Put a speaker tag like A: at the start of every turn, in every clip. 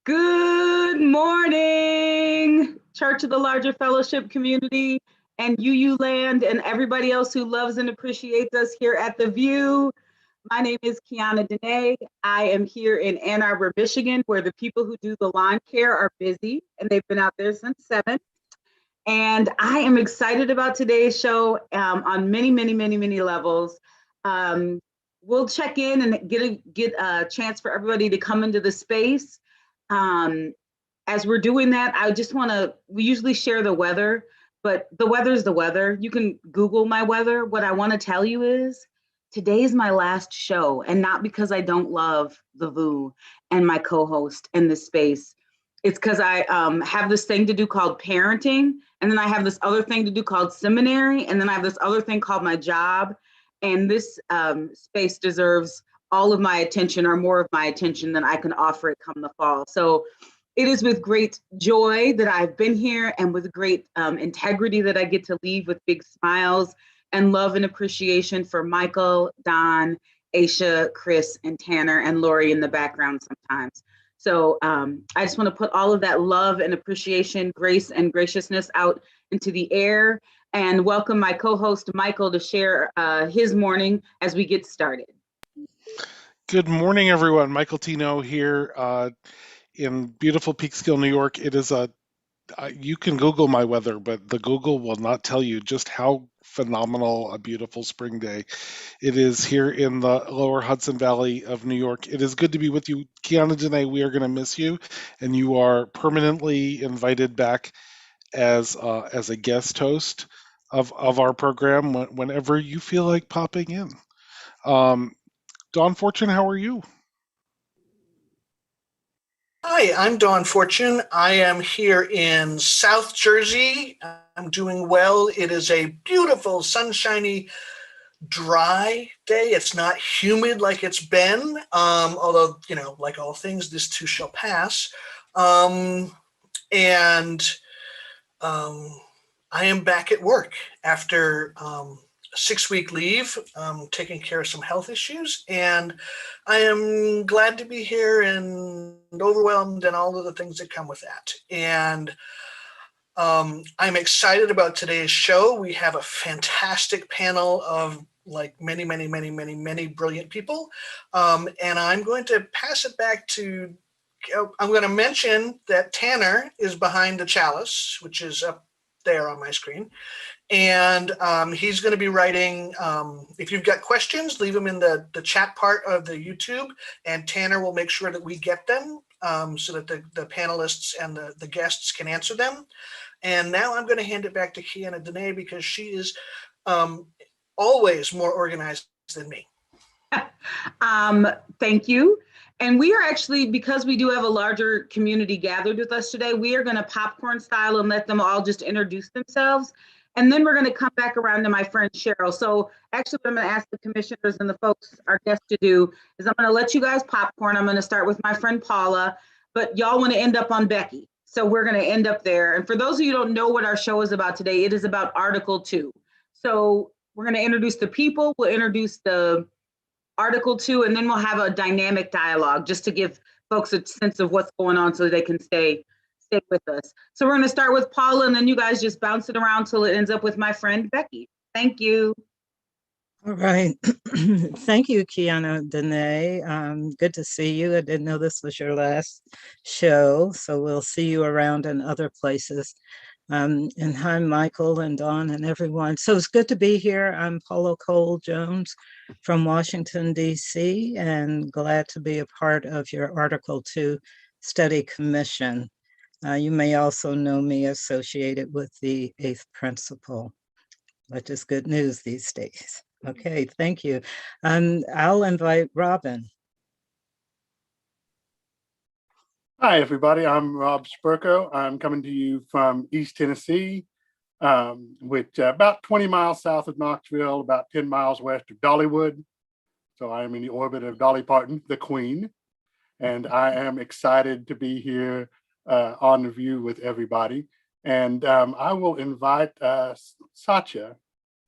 A: Good morning, Church of the Larger Fellowship community and UU land and everybody else who loves and appreciates us here at the VUU. My name is QuianaDenae. I am here in Ann Arbor, Michigan, where the people who do the lawn care are busy, and they've been out there since 7. And I am excited about today's show on many levels. We'll check in and get a chance for everybody to come into the space. As we're doing that, I just we usually share the weather, but the weather's the weather. You can Google my weather. What I want to tell you is today's my last show, and not because I don't love the VUU and my co-host and this space. It's because I have this thing to do called parenting, and then I have this other thing to do called seminary, and then I have this other thing called my job. And this space deserves all of my attention, or more of my attention, than I can offer it come the fall. So it is with great joy that I've been here, and with great integrity that I get to leave with big smiles and love and appreciation for Michael, Don, Aisha, Chris, and Tanner, and Lori in the background sometimes. So I just want to put all of that love and appreciation, grace and graciousness out into the air, and welcome my co-host Michael to share his morning as we get started.
B: Good morning, everyone. Michael Tino here in beautiful Peekskill, New York. It is you can Google my weather, but the Google will not tell you just how phenomenal a beautiful spring day it is here in the lower Hudson Valley of New York. It is good to be with you. QuianaDenae, we are going to miss you, and you are permanently invited back as a guest host of our program whenever you feel like popping in. Dawn Fortune, how are you?
C: Hi, I'm Dawn Fortune. I am here in South Jersey. I'm doing well. It is a beautiful, sunshiny, dry day. It's not humid like it's been, although, like all things, this too shall pass. I am back at work after a 6-week leave, taking care of some health issues, and I am glad to be here and overwhelmed and all of the things that come with that. And I'm excited about today's show. We have a fantastic panel of many brilliant people, and I'm going to pass it back to. I'm going to mention that Tanner is behind the chalice, which is up there on my screen. And he's going to be writing, if you've got questions, leave them in the chat part of the YouTube, and Tanner will make sure that we get them so that the panelists and the guests can answer them. And now I'm going to hand it back to QuianaDenae because she is always more organized than me.
A: Thank you. And we are actually, because we do have a larger community gathered with us today, we are going to popcorn style and let them all just introduce themselves. And then we're going to come back around to my friend Cheryl. So actually what I'm going to ask the commissioners and the folks, our guests, to do is I'm going to let you guys popcorn. I'm going to start with my friend Paula, but y'all want to end up on Becky. So we're going to end up there. And for those of you who don't know what our show is about today, it is about Article 2. So we're going to introduce the people, we'll introduce the Article 2, and then we'll have a dynamic dialogue just to give folks a sense of what's going on so they can stay with us. So we're going to start with Paula, and then you guys just bounce it around till it ends up with my friend Becky. Thank you.
D: All right. Thank you, QuianaDenae. Good to see you. I didn't know this was your last show, so we'll see you around in other places. And hi, Michael and Dawn and everyone. So it's good to be here. I'm Paula Cole Jones from Washington, D.C., and glad to be a part of your Article 2 Study Commission. You may also know me associated with the 8th Principle, which is good news these days. Okay, thank you. I'll invite Robin.
E: Hi, everybody. I'm Rob Spirko. I'm coming to you from East Tennessee, which about 20 miles south of Knoxville, about 10 miles west of Dollywood. So I am in the orbit of Dolly Parton, the Queen, and I am excited to be here on the VUU with everybody. And I will invite Satya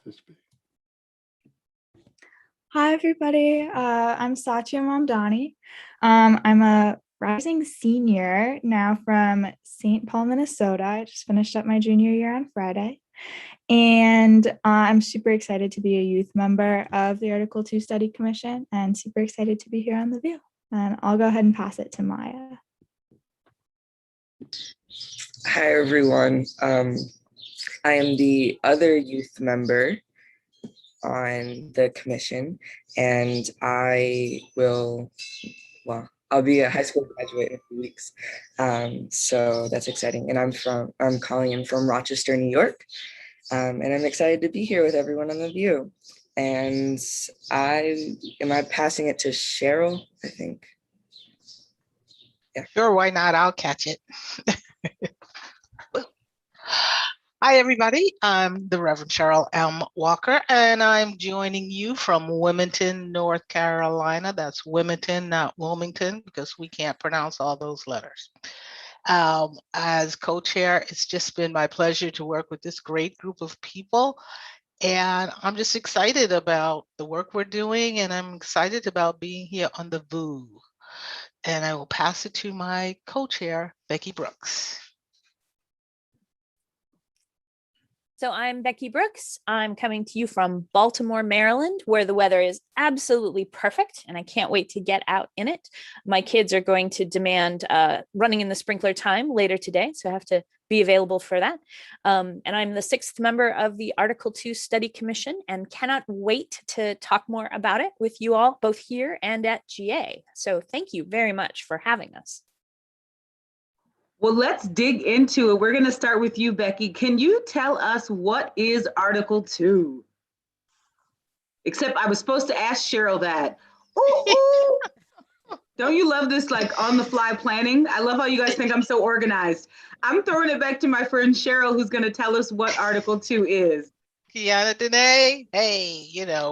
E: to speak.
F: Hi, everybody. I'm Satya Mamdani. I'm a rising senior now from St. Paul, Minnesota. I just finished up my junior year on Friday. And I'm super excited to be a youth member of the Article 2 Study Commission and super excited to be here on The View. And I'll go ahead and pass it to Maya.
G: Hi, everyone. I am the other youth member on the commission, and I'll be a high school graduate in a few weeks. So that's exciting. And I'm calling in from Rochester, New York. And I'm excited to be here with everyone on The View. And am I passing it to Cheryl, I think?
H: Yeah. Sure, why not? I'll catch it. Hi, everybody. I'm the Reverend Cheryl M. Walker, and I'm joining you from Wilmington, North Carolina. That's Wilmington, not Wilmington, because we can't pronounce all those letters. As co-chair, it's just been my pleasure to work with this great group of people. And I'm just excited about the work we're doing, and I'm excited about being here on the VUU. And I will pass it to my co-chair, Becky Brooks.
I: So I'm Becky Brooks. I'm coming to you from Baltimore, Maryland, where the weather is absolutely perfect, and I can't wait to get out in it. My kids are going to demand running in the sprinkler time later today, so I have to be available for that. And I'm the 6th member of the Article 2 Study Commission and cannot wait to talk more about it with you all, both here and at GA. So thank you very much for having us.
A: Well, let's dig into it. We're going to start with you, Becky. Can you tell us what is Article 2? Except I was supposed to ask Cheryl that. Ooh, ooh. Don't you love this like on the fly planning? I love how you guys think I'm so organized. I'm throwing it back to my friend Cheryl, who's going to tell us what Article 2 is.
H: QuianaDenae, hey,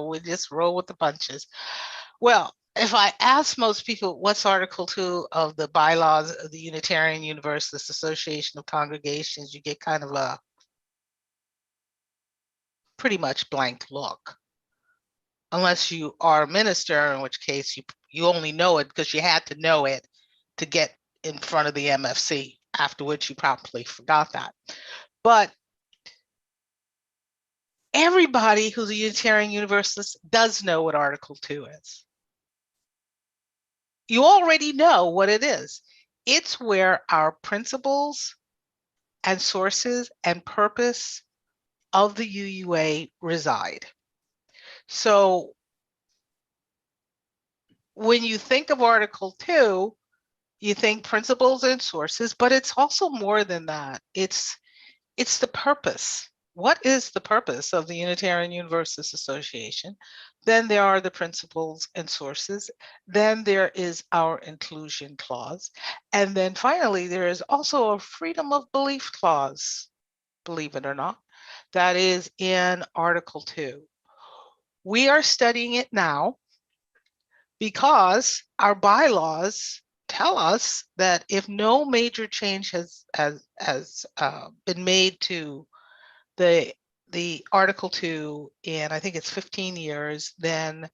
H: we just roll with the punches. Well, if I ask most people what's Article 2 of the bylaws of the Unitarian Universalist Association of Congregations, you get kind of a pretty much blank look. Unless you are a minister, in which case you only know it because you had to know it to get in front of the MFC, after which you probably forgot that. But everybody who's a Unitarian Universalist does know what Article 2 is. You already know what it is. It's where our principles and sources and purpose of the UUA reside. So when you think of Article 2, you think principles and sources, but it's also more than that. It's the purpose. What is the purpose of the Unitarian Universalist Association? Then there are the principles and sources. Then there is our inclusion clause. And then finally, there is also a freedom of belief clause, believe it or not, that is in Article 2. We are studying it now because our bylaws tell us that if no major change has been made to the Article 2 in, I think it's 15 years, then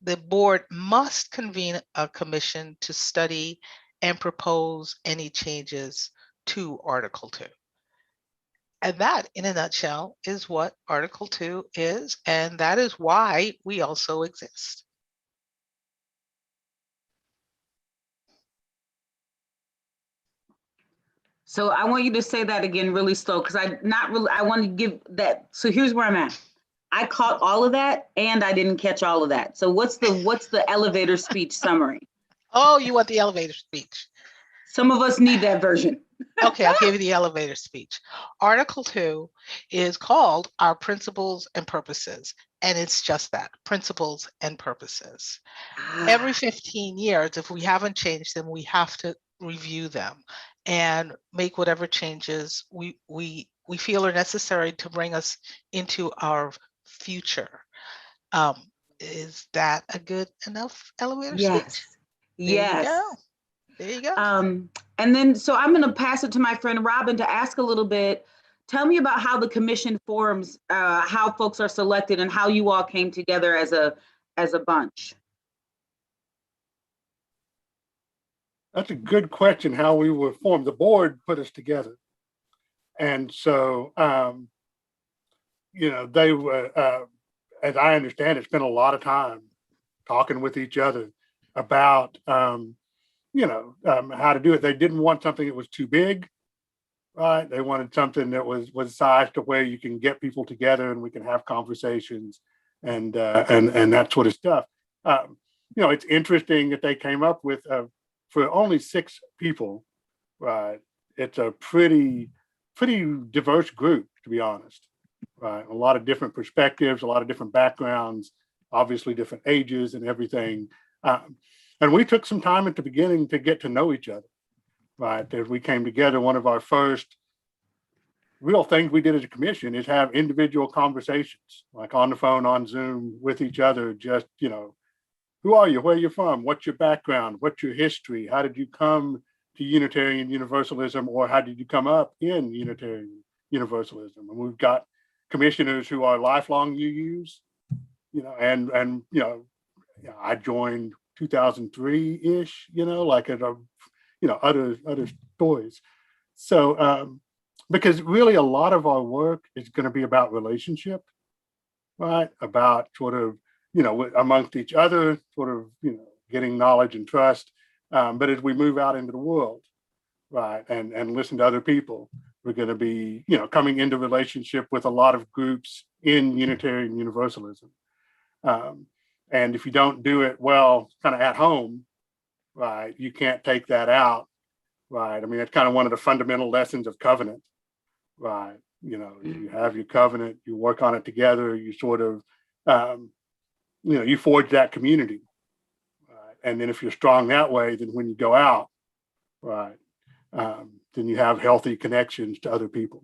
H: the board must convene a commission to study and propose any changes to Article 2. And that, in a nutshell, is what Article 2 is, and that is why we also exist.
A: So I want you to say that again really slow because I want to give that. So here's where I'm at. I caught all of that and I didn't catch all of that. So what's the elevator speech summary?
H: Oh, you want the elevator speech?
A: Some of us need that version.
H: Okay, I'll give you the elevator speech. Article 2 is called Our Principles and Purposes, and it's just that, principles and purposes. Every 15 years, if we haven't changed them, we have to review them and make whatever changes we feel are necessary to bring us into our future. Is that a good enough elevator speech?
A: Yes.
H: There you go.
A: And then, so I'm going to pass it to my friend Robin to ask a little bit. Tell me about how the commission forms, how folks are selected, and how you all came together as a bunch.
E: That's a good question, how we were formed. The board put us together. And so, they were, as I understand it, spent a lot of time talking with each other about, how to do it. They didn't want something that was too big, right? They wanted something that was sized to where you can get people together and we can have conversations and that sort of stuff. It's interesting that they came up with for only 6 people, right? It's a pretty diverse group, to be honest, right? A lot of different perspectives, a lot of different backgrounds, obviously different ages and everything. And we took some time at the beginning to get to know each other, right? As we came together, one of our first real things we did as a commission is have individual conversations, like on the phone, on Zoom with each other, just, who are you? Where are you from? What's your background? What's your history? How did you come to Unitarian Universalism, or how did you come up in Unitarian Universalism? And we've got commissioners who are lifelong UUs, and I joined 2003-ish, like at other stories. So because really a lot of our work is going to be about relationship, right? About sort of amongst each other, sort of, getting knowledge and trust. But as we move out into the world, right, and listen to other people, we're going to be, coming into relationship with a lot of groups in Unitarian Universalism. And if you don't do it well, kind of at home, right, you can't take that out, right? I mean, that's kind of one of the fundamental lessons of covenant, right? You have your covenant, you work on it together, you sort of, you forge that community, right? And then if you're strong that way, then when you go out, right, then you have healthy connections to other people.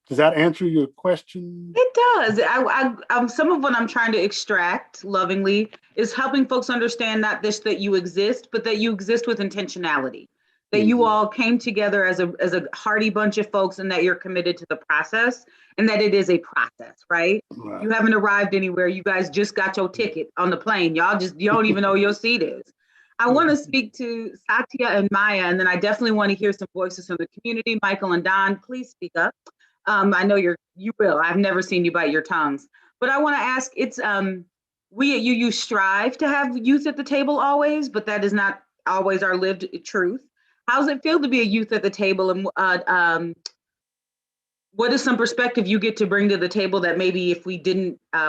E: Does that answer your question?
A: It does. Some of what I'm trying to extract lovingly is helping folks understand not just that you exist, but that you exist with intentionality. That you all came together as a hearty bunch of folks, and that you're committed to the process, and that it is a process, right? You haven't arrived anywhere. You guys just got your ticket on the plane. You don't even know where your seat is. I want to speak to Satya and Maya, and then I definitely want to hear some voices from the community. Michael and Don, please speak up. I know you will. I've never seen you bite your tongues. But I want to ask, it's we at UU strive to have youth at the table always, but that is not always our lived truth. How does it feel to be a youth at the table, and what is some perspective you get to bring to the table that maybe if we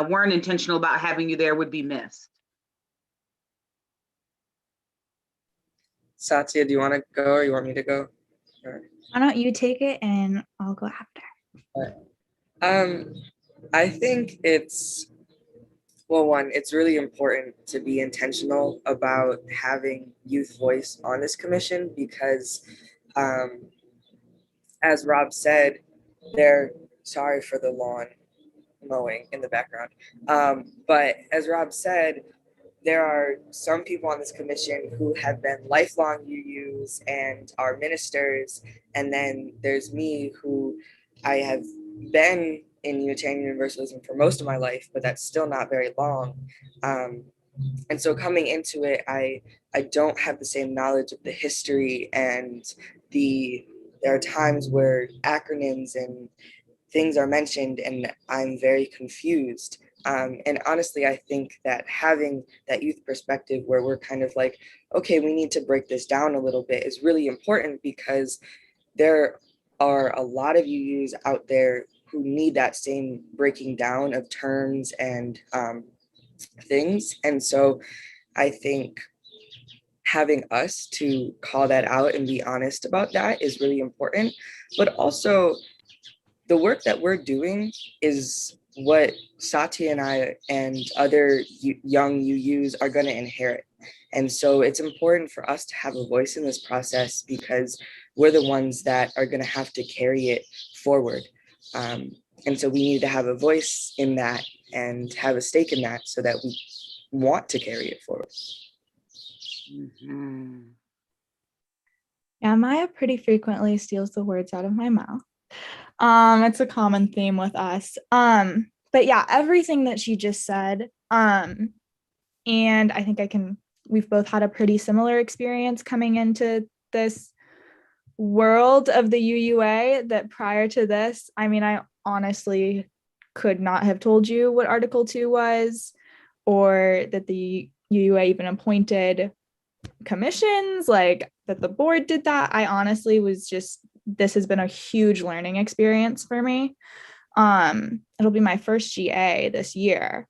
A: weren't intentional about having you there would be missed?
G: Satya, do you want to go or you want me to go? Sure.
F: Why don't you take it and I'll go after?
G: I think it's really important to be intentional about having youth voice on this commission because, as Rob said, sorry for the lawn mowing in the background. But as Rob said, there are some people on this commission who have been lifelong UUs and are ministers. And then there's me, who I have been in Unitarian Universalism for most of my life, but that's still not very long. And so coming into it, I don't have the same knowledge of the history, and there are times where acronyms and things are mentioned and I'm very confused. And honestly, I think that having that youth perspective where we're kind of like, okay, we need to break this down a little bit is really important, because there are a lot of UUs out there who need that same breaking down of terms and things. And so I think having us to call that out and be honest about that is really important. But also the work that we're doing is what Satya and I and other young UUs are going to inherit. And so it's important for us to have a voice in this process, because we're the ones that are going to have to carry it forward. And so we need to have a voice in that and have a stake in that so that we want to carry it forward.
E: Mm-hmm.
F: Yeah, Maya pretty frequently steals the words out of my mouth. It's a common theme with us. But yeah, everything that she just said, and I think I can we've both had a pretty similar experience coming into this world of the UUA, that prior to this, I mean, I honestly could not have told you what Article 2 was, or that the UUA even appointed commissions, like that the board did that. I honestly was just, this has been a huge learning experience for me. It'll be my first GA this year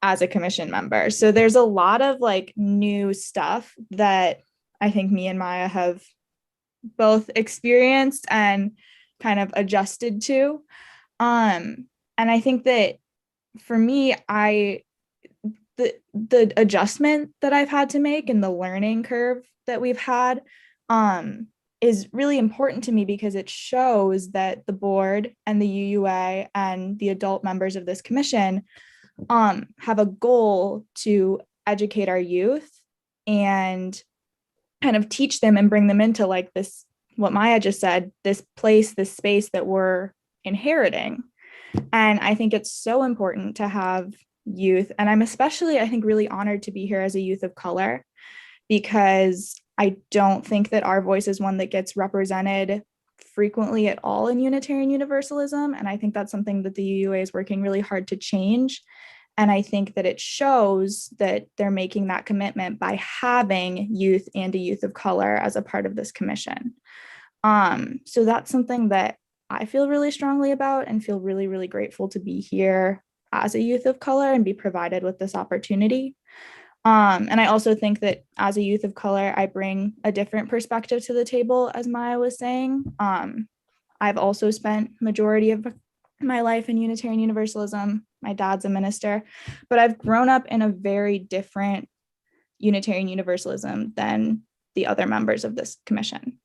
F: as a commission member. So there's a lot of like new stuff that I think me and Maya have both experienced and kind of adjusted to. And I think that for me, the adjustment that I've had to make and the learning curve that we've had is really important to me, because it shows that the board and the UUA and the adult members of this commission have a goal to educate our youth and kind of teach them and bring them into like this, what Maya just said, this place, this space that we're inheriting. And I think it's so important to have youth. And I'm especially, I think, really honored to be here as a youth of color, because I don't think that our voice is one that gets represented frequently at all in Unitarian Universalism. And I think that's something that the UUA is working really hard to change. And I think that it shows that they're making that commitment by having youth and a youth of color as a part of this commission. So that's something that I feel really strongly about and feel really, really grateful to be here as a youth of color and be provided with this opportunity. And I also think that as a youth of color, I bring a different perspective to the table, as Maya was saying. I've also spent majority of my life in Unitarian Universalism. My dad's a minister, but I've grown up in a very different Unitarian Universalism than the other members of this commission.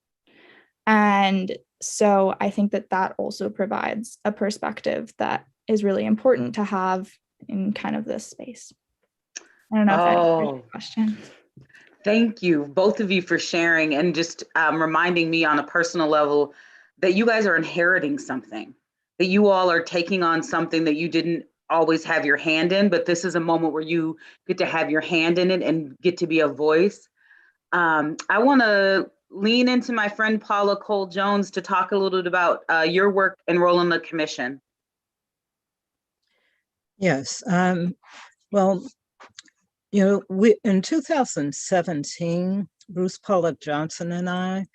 F: And so I think that that also provides a perspective that is really important to have in kind of this space. I don't know if that answers your question.
A: Thank you, both of you, for sharing and just reminding me on a personal level that you guys are inheriting something, that you all are taking on something that you didn't always have your hand in, but this is a moment where you get to have your hand in it and get to be a voice. I want to lean into my friend Paula Cole Jones to talk a little bit about your work and role in the commission.
D: Yes. Well, you know, we in 2017, Bruce Pollock Johnson and I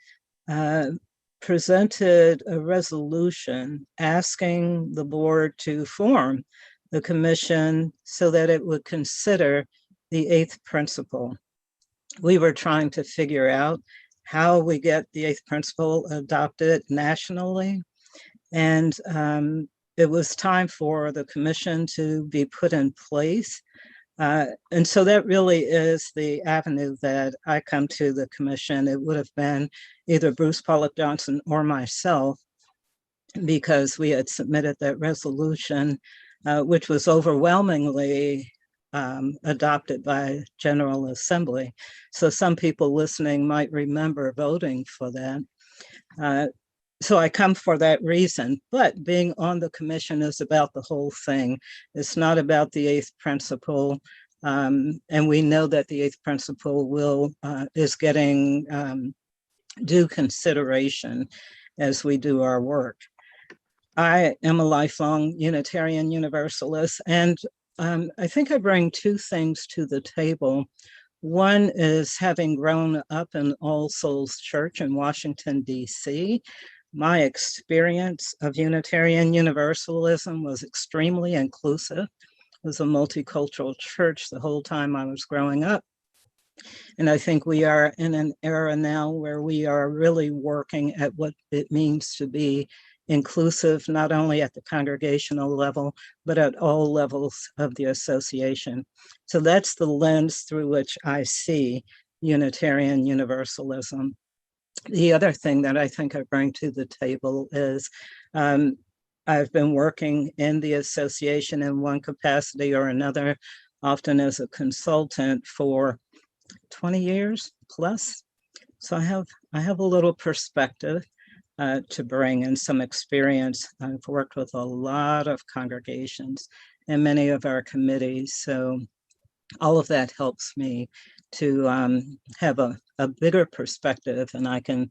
D: presented a resolution asking the board to form the commission so that it would consider the eighth principle. We were trying to figure out how we get the eighth principle adopted nationally. And it was time for the commission to be put in place. And so that really is the avenue that I come to the commission. It would have been either Bruce Pollock Johnson or myself, because we had submitted that resolution, which was overwhelmingly adopted by General Assembly. So some people listening might remember voting for that. So I come for that reason, but being on the commission is about the whole thing. It's not about the eighth principle. And we know that the eighth principle is getting due consideration as we do our work. I am a lifelong Unitarian Universalist, and I think I bring two things to the table. One is having grown up in All Souls Church in Washington, D.C., my experience of Unitarian Universalism was extremely inclusive. It was a multicultural church the whole time I was growing up. And I think we are in an era now where we are really working at what it means to be inclusive, not only at the congregational level, but at all levels of the association. So that's the lens through which I see Unitarian Universalism. The other thing that I think I bring to the table is I've been working in the association in one capacity or another, often as a consultant for 20 years plus. So I have a little perspective to bring and some experience. I've worked with a lot of congregations and many of our committees. So all of that helps me to have a bigger perspective, and I can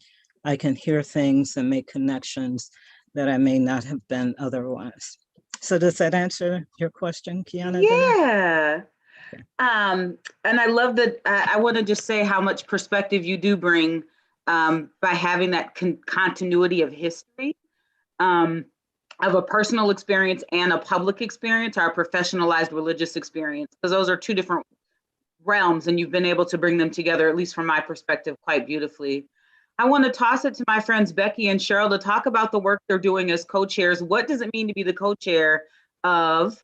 D: hear things and make connections that I may not have been otherwise. So does that answer your question, QuianaDenae?
A: Yeah. And I love that. I want to just say how much perspective you do bring by having that continuity of history, of a personal experience and a public experience, or a professionalized religious experience, because those are two different realms, and you've been able to bring them together, at least from my perspective, quite beautifully. I want to toss it to my friends Becky and Cheryl to talk about the work they're doing as co-chairs. What does it mean to be the co-chair of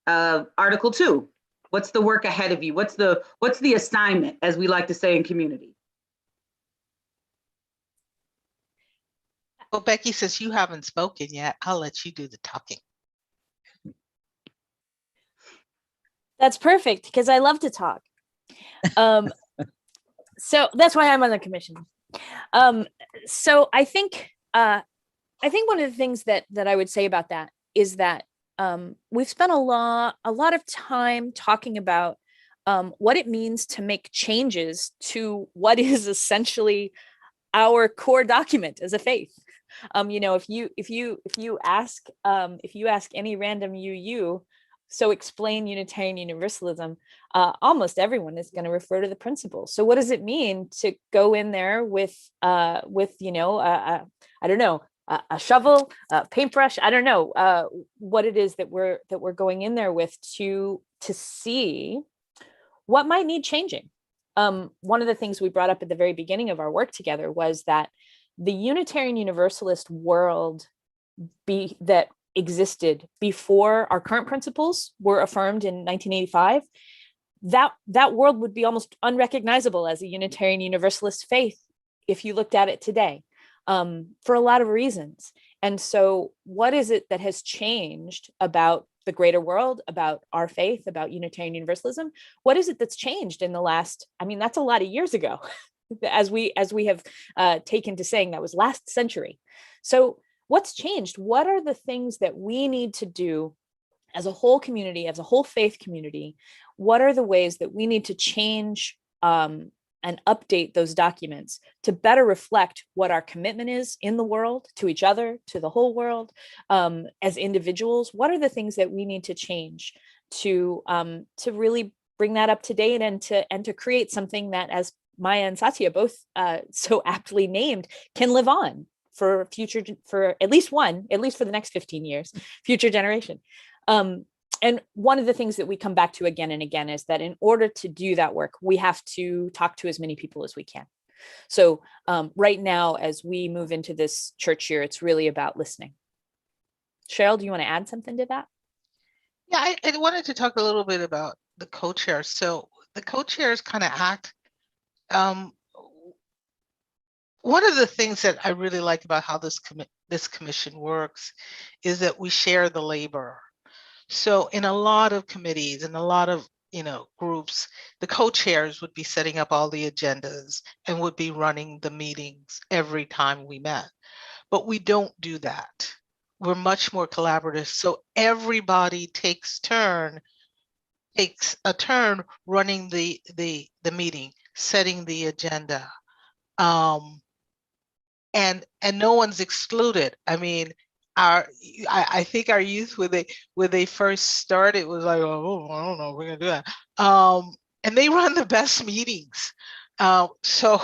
A: Article 2? What's the work ahead of you? What's the assignment, as we like to say in community?
H: Well, Becky, since you haven't spoken yet, I'll let you do the talking.
I: That's perfect, because I love to talk. So that's why I'm on the commission. So I think one of the things that I would say about that is that we've spent a lot of time talking about what it means to make changes to what is essentially our core document as a faith. If you ask any random UU, so explain Unitarian Universalism, almost everyone is going to refer to the principles. So what does it mean to go in there with I don't know, a shovel, a paintbrush? I don't know what it is that we're going in there with to see what might need changing. One of the things we brought up at the very beginning of our work together was that the Unitarian Universalist world that existed before our current principles were affirmed in 1985, that world would be almost unrecognizable as a Unitarian Universalist faith if you looked at it today, for a lot of reasons. And so what is it that has changed about the greater world, about our faith, about Unitarian Universalism? What is it that's changed in the last, that's a lot of years ago, as we have taken to saying that was last century. So what's changed? What are the things that we need to do as a whole community, as a whole faith community? What are the ways that we need to change and update those documents to better reflect what our commitment is in the world, to each other, to the whole world, as individuals? What are the things that we need to change to really bring that up to date and to create something that, as Maya and Satya both so aptly named, can live on for at least for the next 15 years, future generation. And one of the things that we come back to again and again is that in order to do that work, we have to talk to as many people as we can. So right now, as we move into this church year, it's really about listening. Cheryl, do you want to add something to that?
H: Yeah, I wanted to talk a little bit about the co-chairs. So the co-chairs kind of act. One of the things that I really like about how this commission works is that we share the labor. So in a lot of committees and a lot of groups, the co-chairs would be setting up all the agendas and would be running the meetings every time we met. But we don't do that. We're much more collaborative. So everybody takes a turn running the meeting, setting the agenda. And no one's excluded. I think our youth, when they first started, was like, oh, I don't know, we're gonna do that. And they run the best meetings. So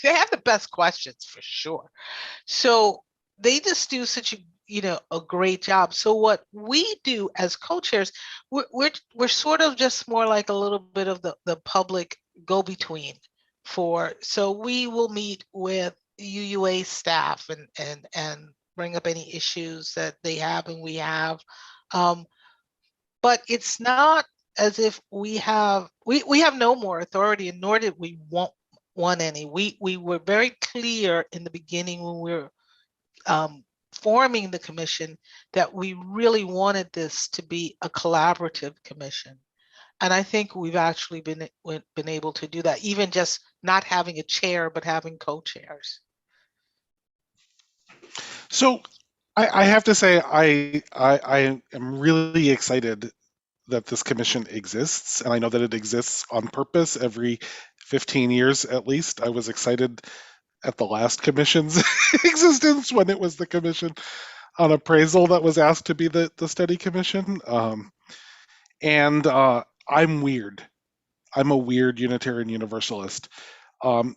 H: they have the best questions for sure. So they just do such a great job. So what we do as co-chairs, we're sort of just more like a little bit of the public go-between so we will meet with UUA staff and bring up any issues that they have and we have. But it's not as if we have no more authority, and nor did we want any. We were very clear in the beginning when we were forming the commission that we really wanted this to be a collaborative commission. And I think we've actually been able to do that, even just not having a chair, but having co-chairs.
B: So I have to say, I am really excited that this commission exists, and I know that it exists on purpose every 15 years at least. I was excited at the last commission's existence when it was the commission on appraisal that was asked to be the study commission. And I'm weird. I'm a weird Unitarian Universalist.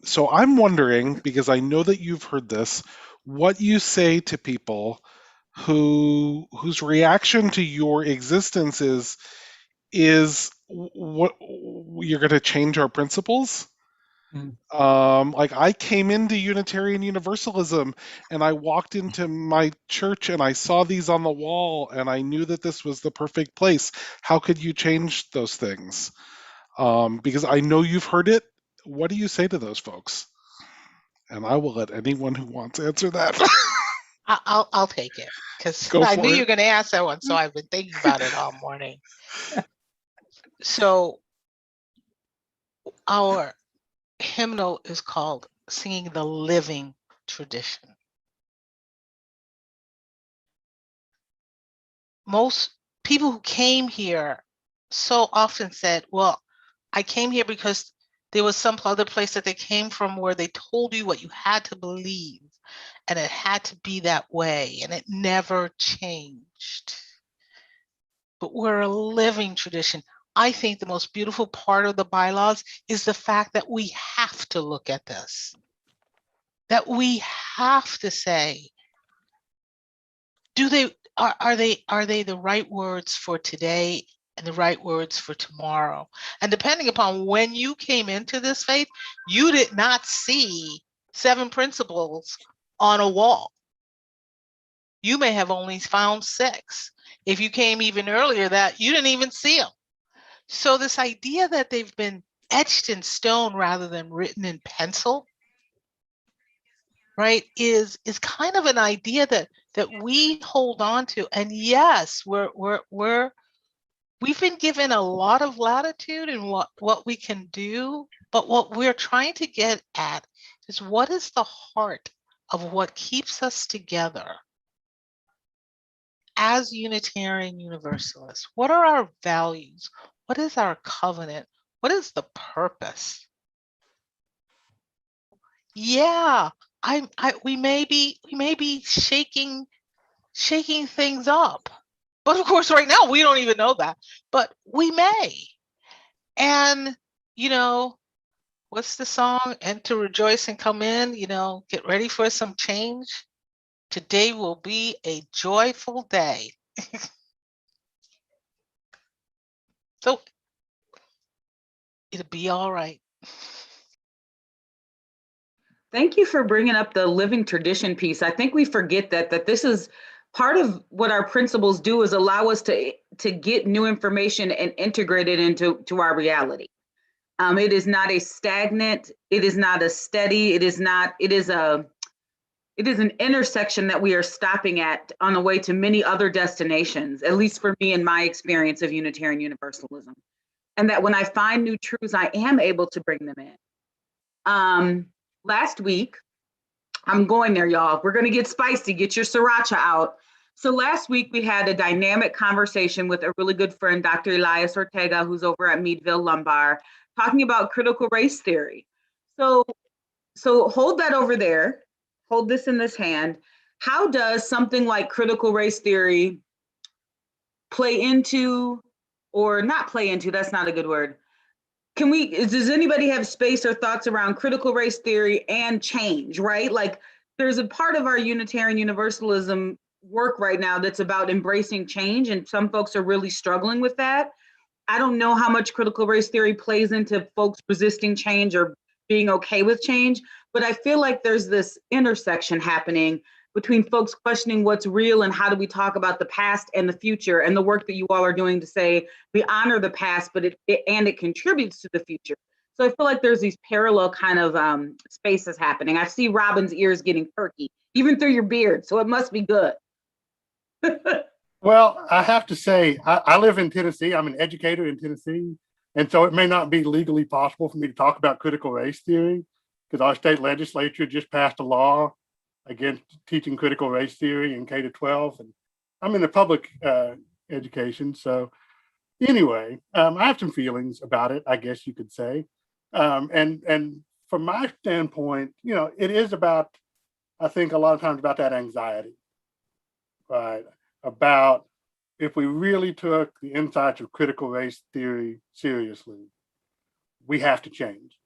B: So I'm wondering, because I know that you've heard this, what you say to people whose reaction to your existence is what you're going to change our principles. Like I came into Unitarian Universalism and I walked into my church and I saw these on the wall and I knew that this was the perfect place. How could you change those things? Because I know you've heard it. What do you say to those folks? And I will let anyone who wants answer that.
H: I'll take it because
B: Go
H: I
B: for
H: knew
B: it.
H: you were going to ask that one, so I've been thinking about it all morning. So our hymnal is called Singing the Living Tradition. Most people who came here so often said, well, I came here because there was some other place that they came from where they told you what you had to believe, and it had to be that way, and it never changed. But we're a living tradition. I think the most beautiful part of the bylaws is the fact that we have to look at this, that we have to say, are they the right words for today and the right words for tomorrow? And depending upon when you came into this faith, you did not see 7 principles on a wall. You may have only found 6. If you came even earlier, that you didn't even see them. So this idea that they've been etched in stone rather than written in pencil, right, is kind of an idea that we hold on to. And yes, we've been given a lot of latitude in what we can do, but what we're trying to get at is what is the heart of what keeps us together as Unitarian Universalists. What are our values? What is our covenant? What is the purpose? Yeah, we may be shaking things up, but of course, right now we don't even know that. But we may, and what's the song? And to rejoice and come in. Get ready for some change. Today will be a joyful day. So it'll be all right.
A: Thank you for bringing up the living tradition piece. I think we forget that this is part of what our principles do, is allow us to get new information and integrate it into our reality. It is not a stagnant, it is not a steady, it is an intersection that we are stopping at on the way to many other destinations, at least for me in my experience of Unitarian Universalism. And that when I find new truths, I am able to bring them in. Last week, I'm going there, y'all. We're going to get spicy. Get your sriracha out. So last week, we had a dynamic conversation with a really good friend, Dr. Elias Ortega, who's over at Meadville Lumbar, talking about critical race theory. So hold that over there. Hold this in this hand. How does something like critical race theory play into, or not play into, that's not a good word. Does anybody have space or thoughts around critical race theory and change, right? Like there's a part of our Unitarian Universalism work right now that's about embracing change, and some folks are really struggling with that. I don't know how much critical race theory plays into folks resisting change or being okay with change, but I feel like there's this intersection happening between folks questioning what's real and how do we talk about the past and the future, and the work that you all are doing to say we honor the past, but it contributes to the future. So I feel like there's these parallel kind of spaces happening. I see Robin's ears getting perky, even through your beard, so it must be good.
E: Well, I have to say, I live in Tennessee. I'm an educator in Tennessee. And so it may not be legally possible for me to talk about critical race theory, because our state legislature just passed a law against teaching critical race theory in K-12. And I'm in the public education. So Anyway, I have some feelings about it, I guess you could say. And from my standpoint, it is about, I think a lot of times about that anxiety, right? About if we really took the insights of critical race theory seriously, we have to change,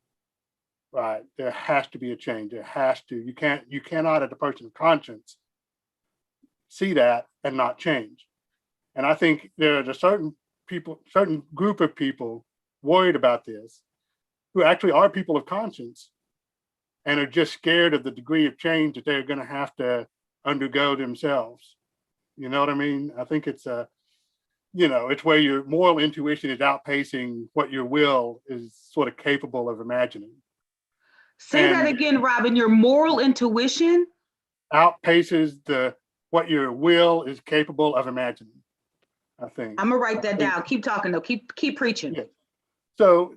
E: right? There has to be a change. There has to. You cannot, as a person of conscience, see that and not change. And I think there is a certain group of people worried about this, who actually are people of conscience and are just scared of the degree of change that they're going to have to undergo themselves. You know what I mean? I think it's it's where your moral intuition is outpacing what your will is sort of capable of imagining.
A: Say that again, Robin. Your moral intuition
E: outpaces what your will is capable of imagining, I think.
A: I'm gonna write that down. Keep talking though. Keep preaching.
E: Yeah. So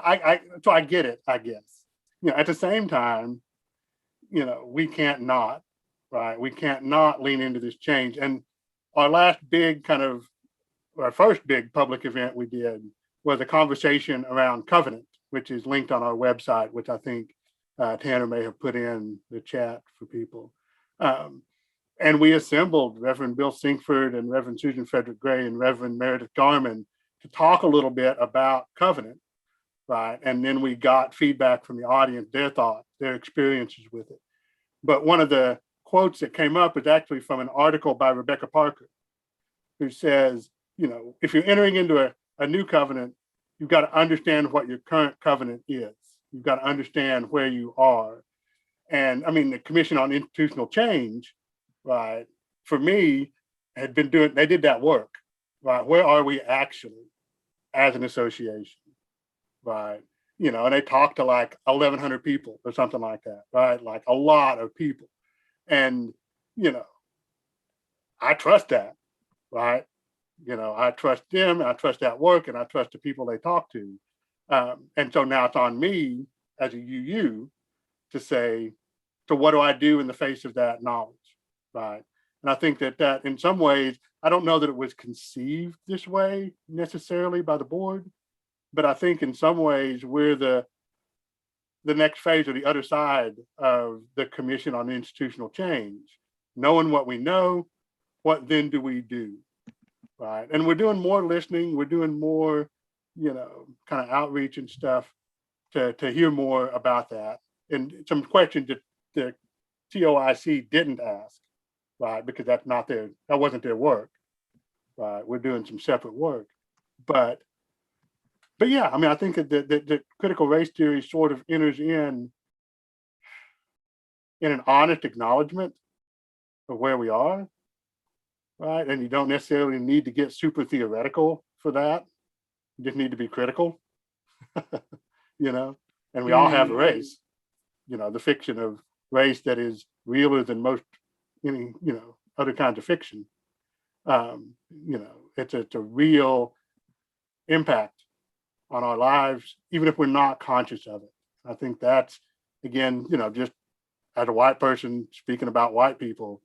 E: I get it, I guess. At the same time, we can't not, right? We can't not lean into this change. And our first big public event we did was a conversation around covenant, which is linked on our website, which I think Tanner may have put in the chat for people. And we assembled Reverend Bill Sinkford and Reverend Susan Frederick Gray and Reverend Meredith Garman to talk a little bit about covenant, right? And then we got feedback from the audience, their thoughts, their experiences with it. But one of the quotes that came up is actually from an article by Rebecca Parker, who says, if you're entering into a new covenant, you've got to understand what your current covenant is. You've got to understand where you are. And I mean, the Commission on Institutional Change, right, for me, they did that work, right? Where are we actually as an association, right? And they talked to like 1,100 people or something like that, right? Like a lot of people. And, I trust that, right? I trust them, and I trust that work, and I trust the people they talk to. And so now it's on me as a UU to say, so what do I do in the face of that knowledge, right? And I think that in some ways, I don't know that it was conceived this way necessarily by the board, but I think in some ways we're the next phase or the other side of the Commission on Institutional Change. Knowing what we know, what then do we do, right? And we're doing more listening, we're doing more, kind of outreach and stuff to hear more about that. And some questions that the TOIC didn't ask, right? Because that wasn't their work, right? We're doing some separate work. But yeah, I mean, I think that the critical race theory sort of enters in an honest acknowledgement of where we are, right? And you don't necessarily need to get super theoretical for that. You just need to be critical, and we all have a race, the fiction of race that is realer than most any, other kinds of fiction. It's a real impact on our lives, even if we're not conscious of it. I think that's, again, just as a white person speaking about white people,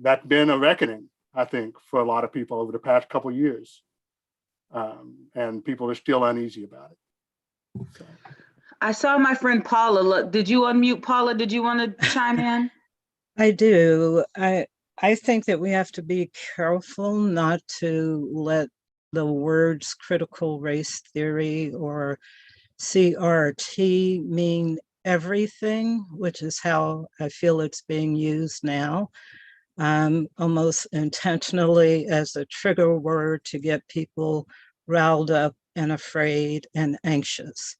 E: that's been a reckoning, I think, for a lot of people over the past couple of years. And people are still uneasy about it. So.
A: I saw my friend Paula. Look, did you unmute, Paula? Did you want to chime in?
D: I do. I think that we have to be careful not to let the words critical race theory or CRT mean everything, which is how I feel it's being used now, almost intentionally as a trigger word to get people riled up and afraid and anxious.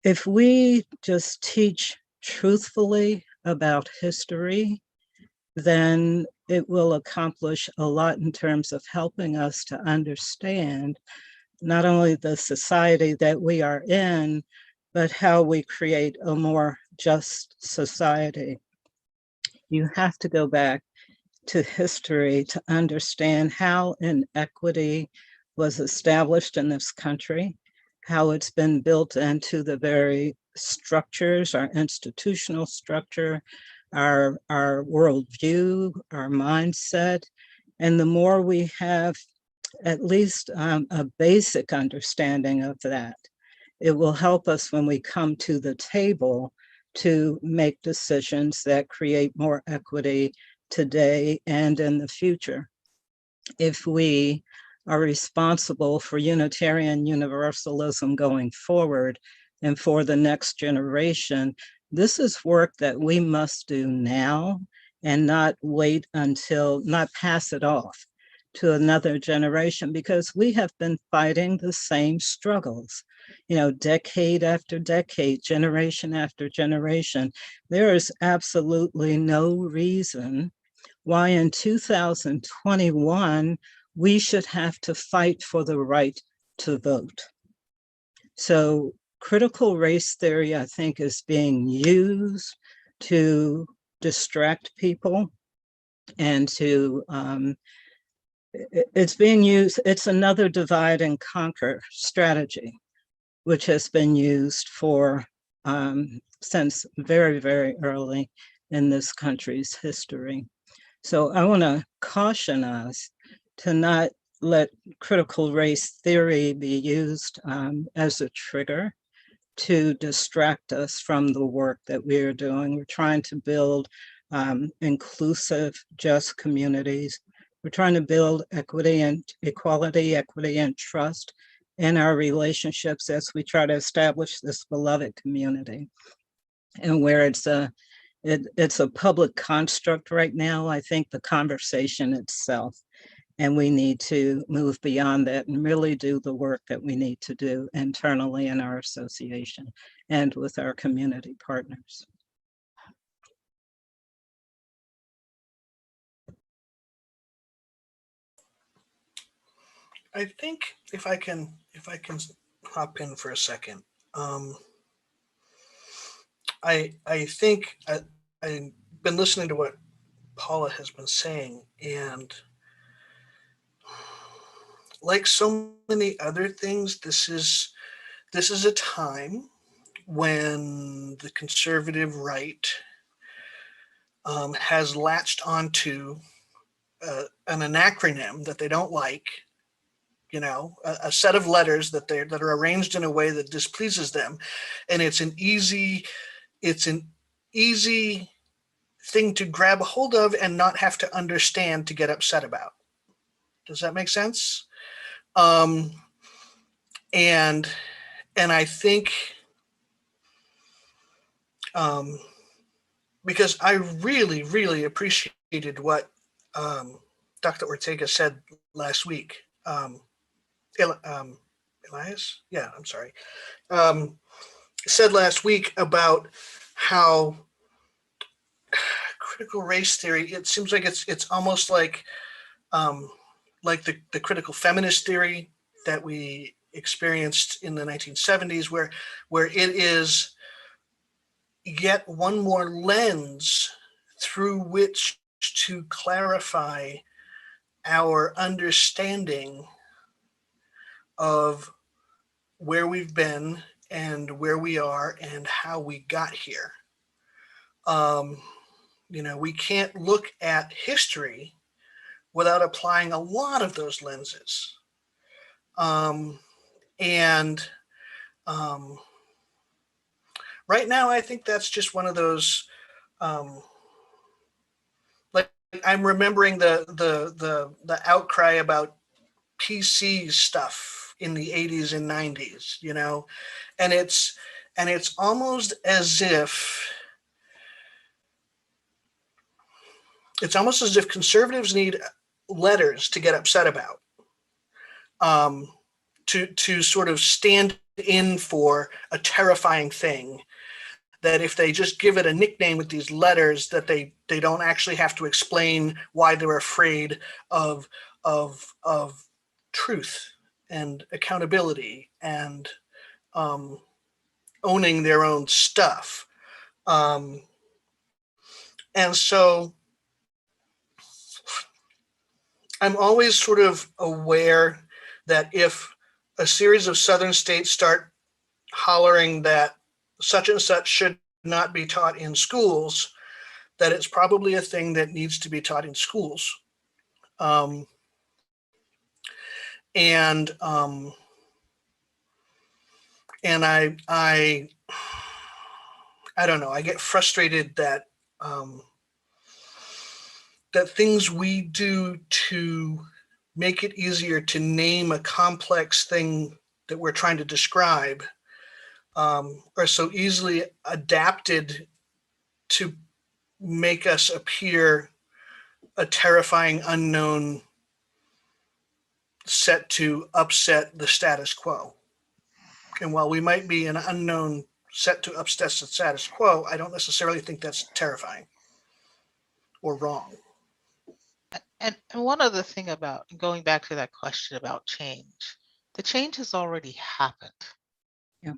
D: If we just teach truthfully about history, then it will accomplish a lot in terms of helping us to understand not only the society that we are in, but how we create a more just society. You have to go back to history to understand how inequity was established in this country, how it's been built into the very structures, our institutional structure, our worldview, our mindset, And the more we have at least a basic understanding of that, it will help us when we come to the table to make decisions that create more equity today and in the future. If we are responsible for Unitarian Universalism going forward and for the next generation, this is work that we must do now and not wait until, not pass it off to another generation, because we have been fighting the same struggles, you know, decade after decade, generation after generation. There is absolutely no reason why in 2021 we should have to fight for the right to vote. So critical race theory, I think, is being used to distract people and to, it's being used, it's another divide and conquer strategy, which has been used for since very, very early in this country's history. So I want to caution us to not let critical race theory be used as a trigger to distract us from the work that we are doing. We're trying to build inclusive, just communities. We're trying to build equity and equality, equity and trust in our relationships as we try to establish this beloved community. And where it's a public construct right now, I think the conversation itself, and we need to move beyond that and really do the work that we need to do internally in our association and with our community partners.
C: I think if I can hop in for a second. I think I've been listening to what Paula has been saying, and like so many other things, this is a time when the conservative right has latched onto an acronym that they don't like, you know, a set of letters that are arranged in a way that displeases them, and it's an easy thing to grab a hold of and not have to understand to get upset about. Does that make sense? And I think because I really, really appreciated what Dr. Ortega said last week. Elias? Yeah, I'm sorry. Said last week about how critical race theory, it seems like it's almost like the critical feminist theory that we experienced in the 1970s, where it is yet one more lens through which to clarify our understanding of where we've been and where we are and how we got here. You know, we can't look at history without applying a lot of those lenses. Right now, I think that's just one of those, like I'm remembering the outcry about PC stuff in the 80s and 90s, you know, and it's almost as if conservatives need letters to get upset about, to sort of stand in for a terrifying thing, that if they just give it a nickname with these letters, that they don't actually have to explain why they're afraid of truth and accountability and owning their own stuff. And so I'm always sort of aware that if a series of Southern states start hollering that such and such should not be taught in schools, that it's probably a thing that needs to be taught in schools. Um, and I don't know. I get frustrated that that things we do to make it easier to name a complex thing that we're trying to describe are so easily adapted to make us appear a terrifying unknown set to upset the status quo. And while we might be an unknown set to upset the status quo, I don't necessarily think that's terrifying or wrong.
H: And one other thing about going back to that question about change, the change has already happened.
D: Yeah.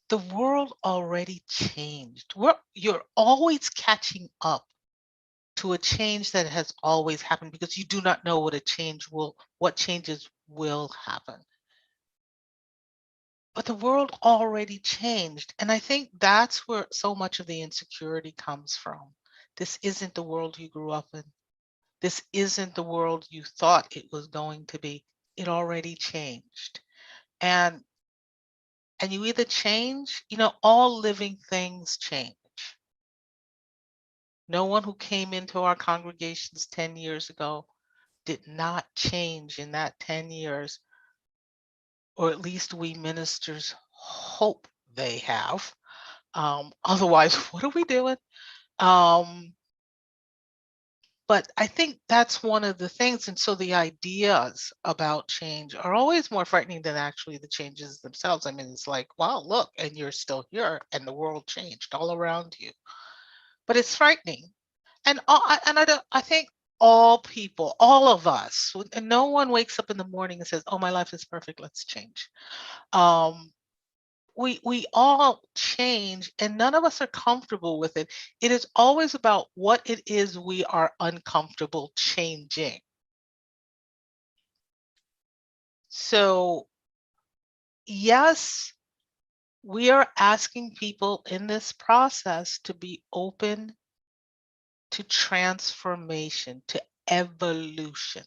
H: The world already changed. You're always catching up to a change that has always happened because you do not know what changes will happen. But the world already changed. And I think that's where so much of the insecurity comes from. This isn't the world you grew up in. This isn't the world you thought it was going to be. It already changed. And you either change, all living things change. No one who came into our congregations 10 years ago did not change in that 10 years, or at least we ministers hope they have. Otherwise, what are we doing? But I think that's one of the things. And so the ideas about change are always more frightening than actually the changes themselves. I mean, it's like, wow, look, and you're still here and the world changed all around you. But it's frightening. And I think all people, all of us, and no one wakes up in the morning and says, oh, my life is perfect, let's change. We all change and none of us are comfortable with it. It is always about what it is we are uncomfortable changing. So yes, we are asking people in this process to be open to transformation, to evolution.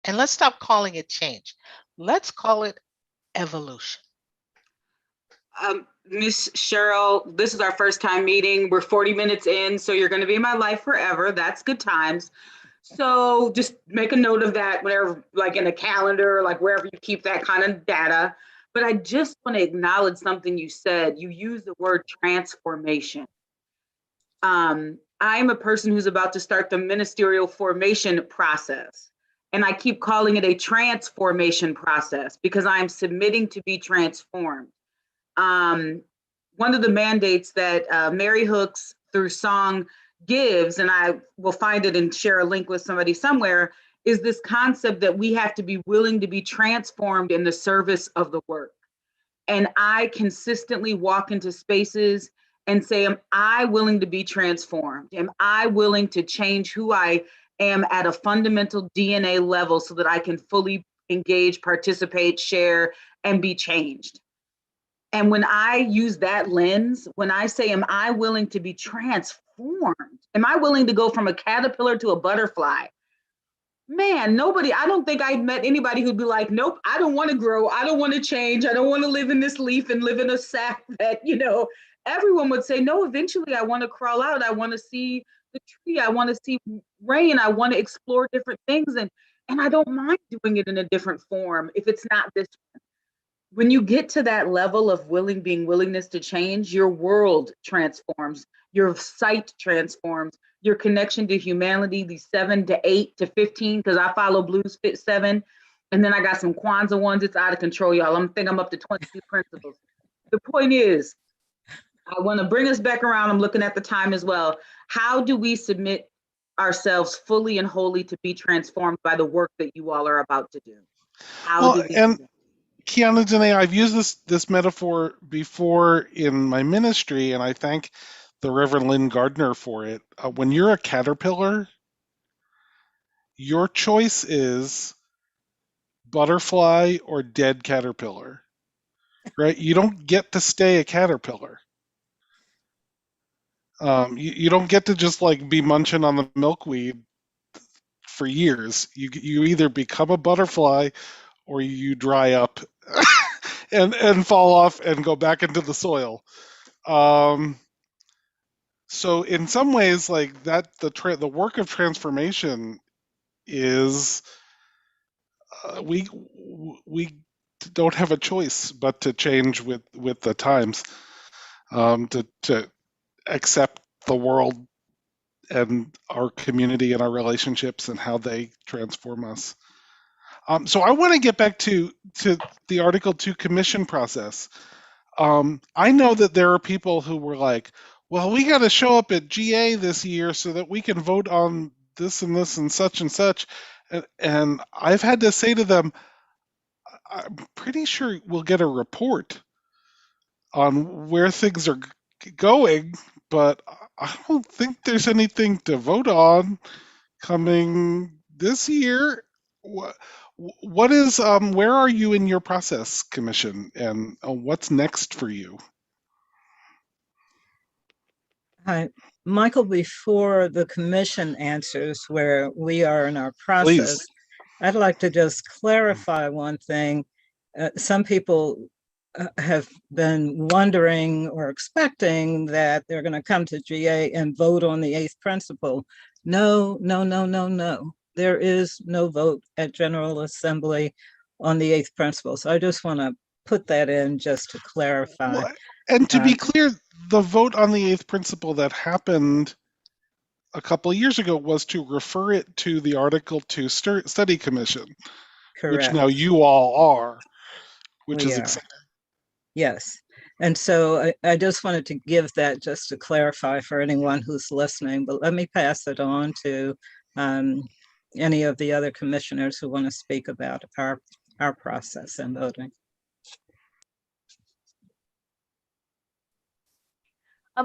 H: And let's stop calling it change. Let's call it evolution.
A: Miss Cheryl, this is our first time meeting. We're 40 minutes in, so you're going to be in my life forever. That's good times. So just make a note of that, whatever, like in a calendar, like wherever you keep that kind of data. But I just want to acknowledge something you said. You used the word transformation. I'm a person who's about to start the ministerial formation process. And I keep calling it a transformation process because I'm submitting to be transformed. One of the mandates that Mary Hooks through song gives, and I will find it and share a link with somebody somewhere, is this concept that we have to be willing to be transformed in the service of the work. And I consistently walk into spaces and say, am I willing to be transformed? Am I willing to change who I am at a fundamental DNA level so that I can fully engage, participate, share, and be changed? And when I use that lens, when I say, am I willing to be transformed? Am I willing to go from a caterpillar to a butterfly? Man, I don't think I met anybody who'd be like, nope, I don't want to grow. I don't want to change. I don't want to live in this leaf and live in a sack that, everyone would say, no, eventually I want to crawl out. I want to see the tree. I want to see rain. I want to explore different things. And I don't mind doing it in a different form if it's not this one. When you get to that level of willingness to change, your world transforms, your sight transforms, your connection to humanity, the 7 to 8 to 15, because I follow Blues Fit 7. And then I got some Kwanzaa ones. It's out of control, y'all. I'm up to 22 principles. The point is, I want to bring us back around. I'm looking at the time as well. How do we submit ourselves fully and wholly to be transformed by the work that you all are about to do? How do we do that?
B: QuianaDenae, I've used this metaphor before in my ministry, and I thank the Reverend Lynn Gardner for it. When you're a caterpillar, your choice is butterfly or dead caterpillar, right? You don't get to stay a caterpillar. You don't get to just like be munching on the milkweed for years. You either become a butterfly or you dry up and fall off and go back into the soil. So in some ways, like that, the work of transformation is we don't have a choice but to change with the times, to accept the world and our community and our relationships and how they transform us. So I want to get back to the Article 2 commission process. I know that there are people who were like, well, we got to show up at GA this year so that we can vote on this and this and such and such. And I've had to say to them, I'm pretty sure we'll get a report on where things are going, but I don't think there's anything to vote on coming this year. What is where are you in your process, Commission, and what's next for you?
D: Hi, Michael, before the commission answers where we are in our process,
B: Please.
D: I'd like to just clarify one thing. Some people have been wondering or expecting that they're going to come to GA and vote on the 8th principle. No. There is no vote at General Assembly on the 8th principle. So I just want to put that in just to clarify.
B: And to be clear, the vote on the 8th principle that happened a couple of years ago was to refer it to the Article 2 Study Commission,
D: Correct.
B: which now you all are, which
D: We
B: is
D: are.
B: exciting.
D: Yes. And so I just wanted to give that just to clarify for anyone who's listening, but let me pass it on to any of the other commissioners who want to speak about our process and voting.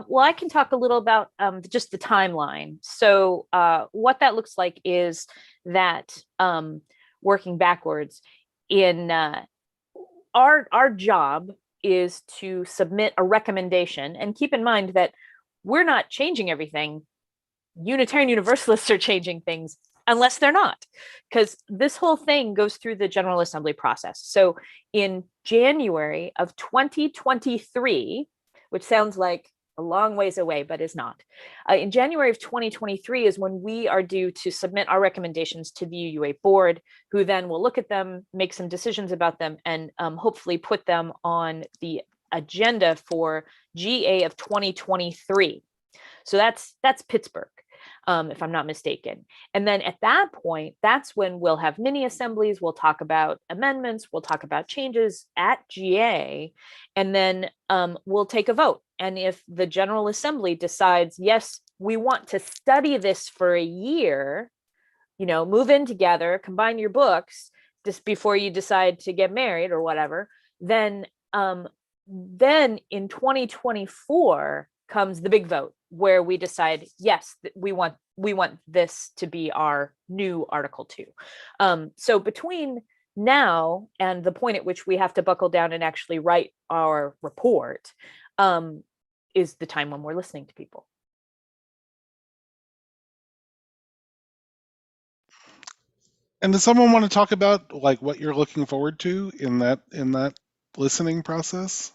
I: Well, I can talk a little about just the timeline. So what that looks like is that working backwards in our job is to submit a recommendation, and keep in mind that we're not changing everything. Unitarian Universalists are changing things unless they're not, because this whole thing goes through the General Assembly process. So in January of 2023, which sounds like a long ways away, but is not. In January of 2023 is when we are due to submit our recommendations to the UUA board, who then will look at them, make some decisions about them, and hopefully put them on the agenda for GA of 2023. So that's Pittsburgh, if I'm not mistaken. And then at that point, that's when we'll have mini assemblies. We'll talk about amendments. We'll talk about changes at GA, and then we'll take a vote. And if the General Assembly decides, yes, we want to study this for a year, move in together, combine your books just before you decide to get married or whatever, then in 2024 comes the big vote where we decide, yes, we want this to be our new Article 2. So between now and the point at which we have to buckle down and actually write our report is the time when we're listening to people.
B: And does someone want to talk about like what you're looking forward to in that listening process?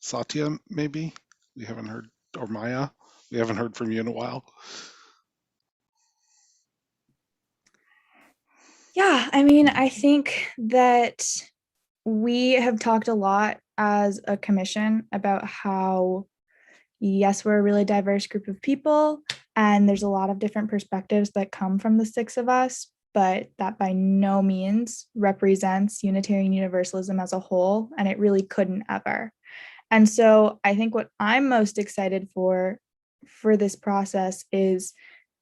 B: Satya, maybe? We haven't heard, or Maya, we haven't heard from you in a while.
F: Yeah, I mean, I think that we have talked a lot as a commission about how, yes, we're a really diverse group of people, and there's a lot of different perspectives that come from the 6 of us, but that by no means represents Unitarian Universalism as a whole, and it really couldn't ever. And so I think what I'm most excited for this process is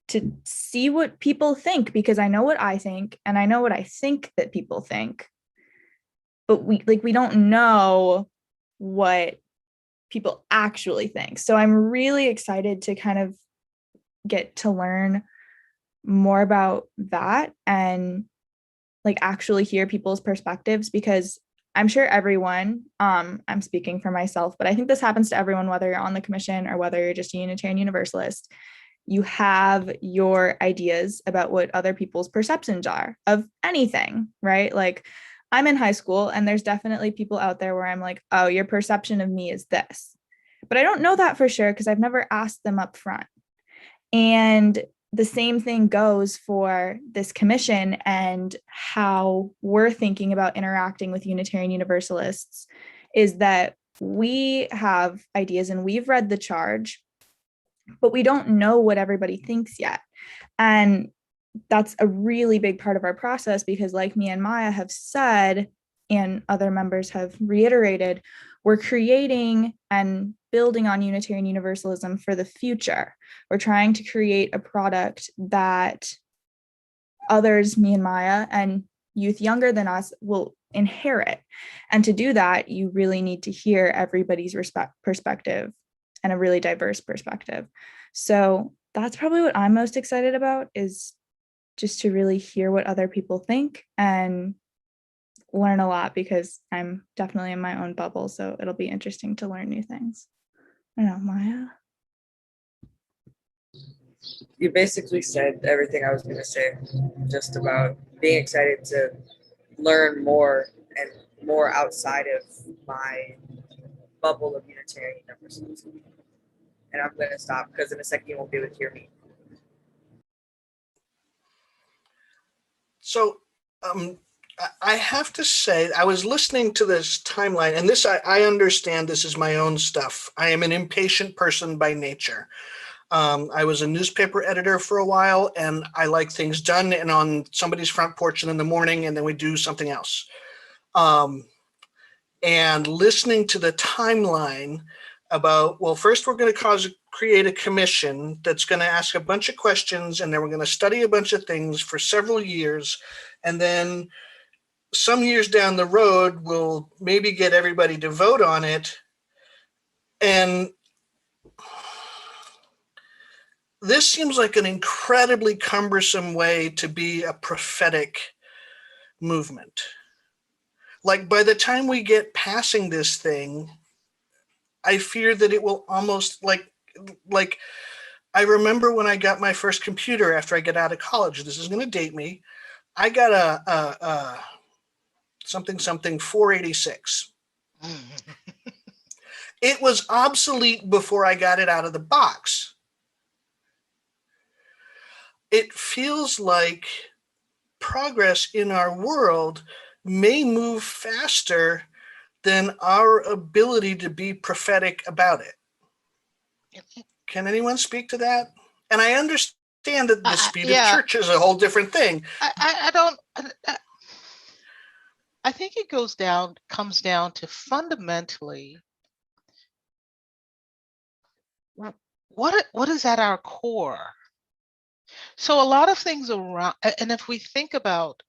F: to see what people think, because I know what I think, and I know what I think that people think, but we don't know what people actually think. So I'm really excited to kind of get to learn more about that and actually hear people's perspectives, because I'm sure everyone, I'm speaking for myself, but I think this happens to everyone, whether you're on the commission or whether you're just a Unitarian Universalist. you have your ideas about what other people's perceptions are of anything, right? Like I'm in high school and there's definitely people out there where I'm like, oh, your perception of me is this. But I don't know that for sure because I've never asked them up front. And the same thing goes for this commission and how we're thinking about interacting with Unitarian Universalists is that we have ideas and we've read the charge, but we don't know what everybody thinks yet. And that's a really big part of our process because like me and Maya have said, and other members have reiterated, we're creating and building on Unitarian Universalism for the future. We're trying to create a product that others, me and Maya, and youth younger than us will inherit. And to do that, you really need to hear everybody's perspective and a really diverse perspective. So that's probably what I'm most excited about, is just to really hear what other people think and learn a lot, because I'm definitely in my own bubble. So it'll be interesting to learn new things. I don't know, Maya?
G: You basically said everything I was going to say, just about being excited to learn more and more outside of my bubble of Unitarian Universalism. And I'm going to stop because in a second you won't be able to hear me.
C: So I have to say, I was listening to this timeline, and this, I understand this is my own stuff. I am an impatient person by nature. I was a newspaper editor for a while, and I like things done and on somebody's front porch in the morning, and then we do something else. And listening to the timeline about, well, first we're going to create a commission that's going to ask a bunch of questions, and then we're going to study a bunch of things for several years, and then some years down the road, we'll maybe get everybody to vote on it. And this seems like an incredibly cumbersome way to be a prophetic movement. Like by the time we get passing this thing, I fear that it will almost like I remember when I got my first computer after I got out of college. This is going to date me. I got a something 486. It was obsolete before I got it out of the box. It feels like progress in our world may move faster than our ability to be prophetic about it. Can anyone speak to that? And I understand that the speed of church is a whole different thing.
H: I think it comes down to fundamentally what is at our core. So a lot of things around, and if we think about,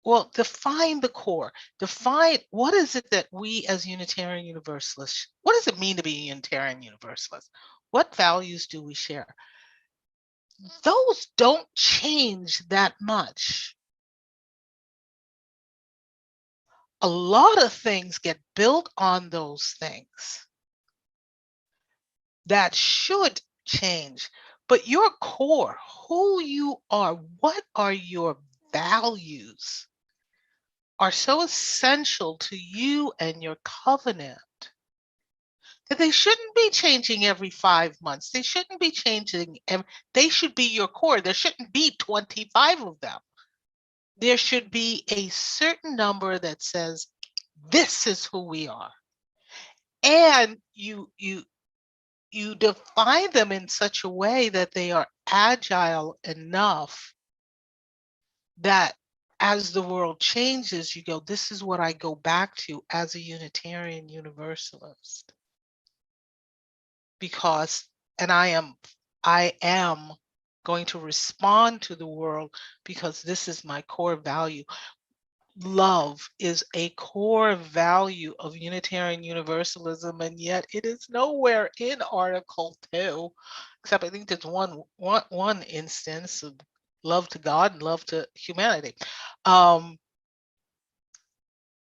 H: well, define the core, define what is it that we as Unitarian Universalists, what does it mean to be a Unitarian Universalist? What values do we share? Those don't change that much. A lot of things get built on those things that should change, but your core, who you are, what are your values, are so essential to you and your covenant that they shouldn't be changing every 5 months. They shouldn't be changing. They should be your core. There shouldn't be 25 of them. There should be a certain number that says, this is who we are. And you define them in such a way that they are agile enough that as the world changes, you go, this is what I go back to as a Unitarian Universalist. Because, and I am going to respond to the world because this is my core value. Love is a core value of Unitarian Universalism, and yet it is nowhere in Article 2, except I think there's one instance of love to God and love to humanity. But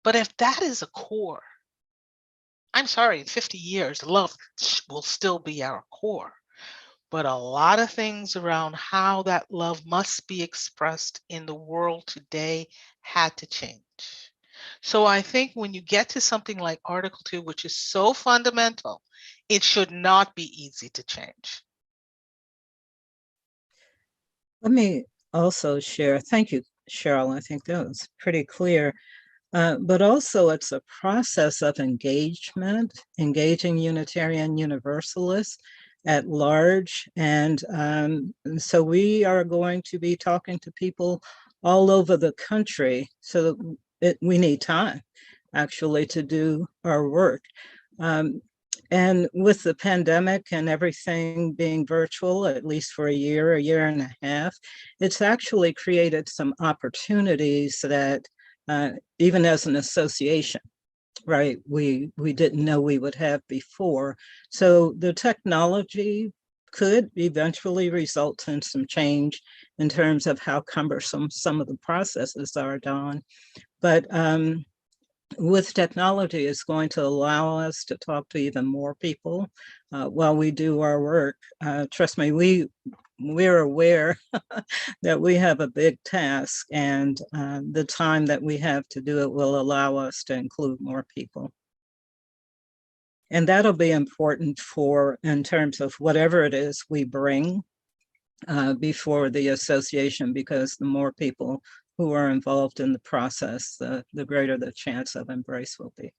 H: if that is a core, I'm sorry, in 50 years, love will still be our core. but a lot of things around how that love must be expressed in the world today had to change. So I think when you get to something like Article 2, which is so fundamental, it should not be easy to change.
D: Let me also share, thank you, Cheryl. I think that was pretty clear. But also it's a process of engagement, engaging Unitarian Universalists at large. And so we are going to be talking to people all over the country. So we need time actually to do our work. And with the pandemic and everything being virtual, at least for a year and a half, it's actually created some opportunities that even as an association, right, we didn't know we would have before. So the technology could eventually result in some change in terms of how cumbersome some of the processes are done. But with technology, it's going to allow us to talk to even more people while we do our work. Trust me, we're aware that we have a big task, and the time that we have to do it will allow us to include more people. And that'll be important in terms of whatever it is we bring before the association, because the more people who are involved in the process, the greater the chance of embrace will be.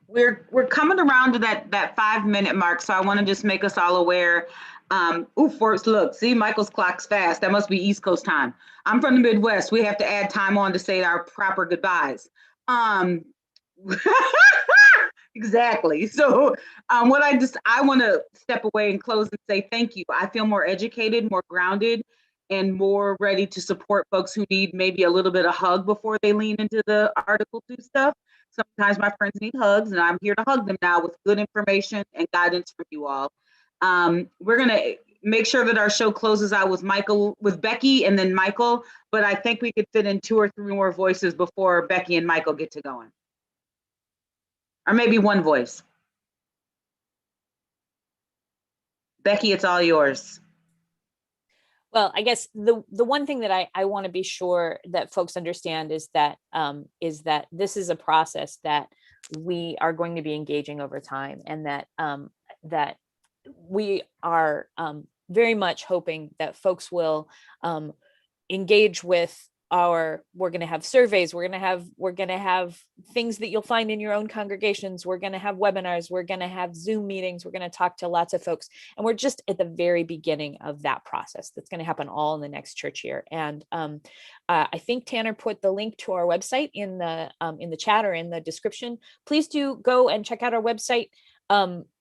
A: We're coming around to that 5-minute mark, so I want to just make us all aware. First, look, see, Michael's clock's fast. That must be East Coast time. I'm from the Midwest. We have to add time on to say our proper goodbyes. Exactly. So I want to step away and close and say thank you. I feel more educated, more grounded, and more ready to support folks who need maybe a little bit of hug before they lean into the Article 2 stuff. Sometimes my friends need hugs, and I'm here to hug them now with good information and guidance from you all. We're going to make sure that our show closes out with Becky and then Michael, but I think we could fit in 2 or 3 more voices before Becky and Michael get to going. Or maybe one voice. Becky, it's all yours.
I: Well, I guess the one thing that I want to be sure that folks understand is that this is a process that we are going to be engaging over time, and that that we are very much hoping that folks will engage with we're going to have surveys, we're going to have things that you'll find in your own congregations, we're going to have webinars, we're going to have Zoom meetings, we're going to talk to lots of folks, and we're just at the very beginning of that process that's going to happen all in the next church year. And I think Tanner put the link to our website in the chat or in the description. Please do go and check out our website.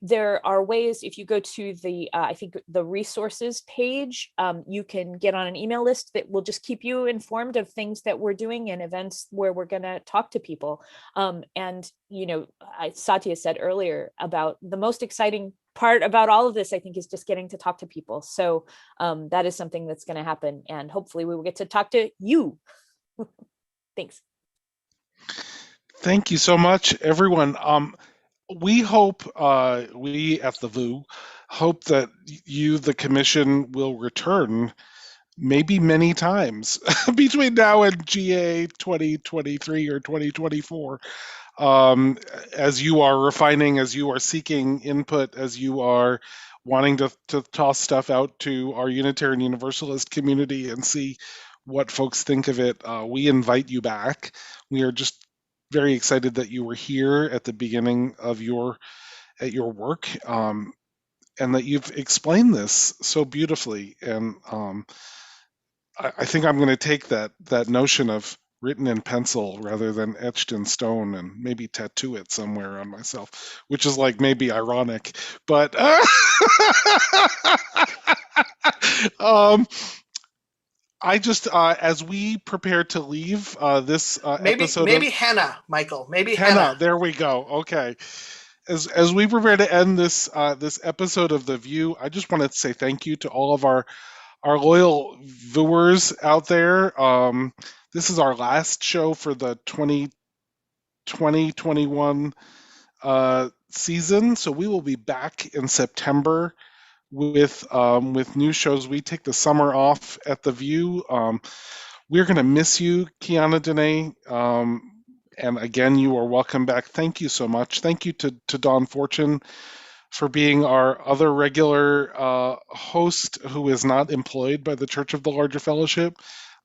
I: There are ways, if you go to I think the resources page, you can get on an email list that will just keep you informed of things that we're doing and events where we're going to talk to people. And, Satya said earlier about the most exciting part about all of this, I think, is just getting to talk to people. So that is something that's going to happen, and hopefully we will get to talk to you. Thanks.
B: Thank you so much, everyone. We hope, we at the VUU hope that you, the commission, will return maybe many times between now and GA 2023 or 2024, as you are refining, as you are seeking input, as you are wanting to toss stuff out to our Unitarian Universalist community and see what folks think of it. We invite you back. We are just very excited that you were here at the beginning of your work, and that you've explained this so beautifully. And I think I'm going to take that notion of written in pencil rather than etched in stone and maybe tattoo it somewhere on myself, which is like maybe ironic, but I just, as we prepare to leave this episode,
C: maybe henna, Michael. Maybe
B: henna. There we go. Okay. As we prepare to end this episode of The VUU, I just wanted to say thank you to all of our loyal viewers out there. This is our last show for the 2020-21 season. So we will be back in September with new shows. We take the summer off at the VUU. We're going to miss you, QuianaDenae. And again, you are welcome back. Thank you so much. Thank you to Dawn Fortune for being our other regular host who is not employed by the Church of the Larger Fellowship.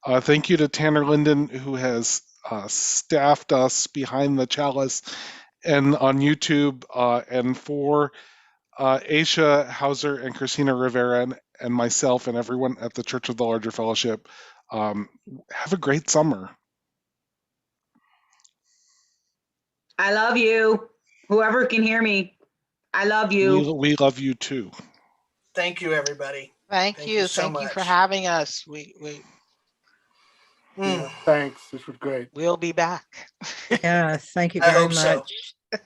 B: Thank you to Tanner Linden, who has staffed us behind the chalice and on YouTube, and for Aisha Hauser and Christina Rivera and myself and everyone at the Church of the Larger Fellowship. Have a great summer.
A: I love you. Whoever can hear me, I love you.
B: We love you too.
C: Thank you, everybody.
H: Thank you.
C: so
H: Thank you for
C: much.
H: having us.
E: Yeah, thanks. This was great.
H: We'll be back.
D: Yeah, thank you
C: I
D: very
C: hope so.
D: much.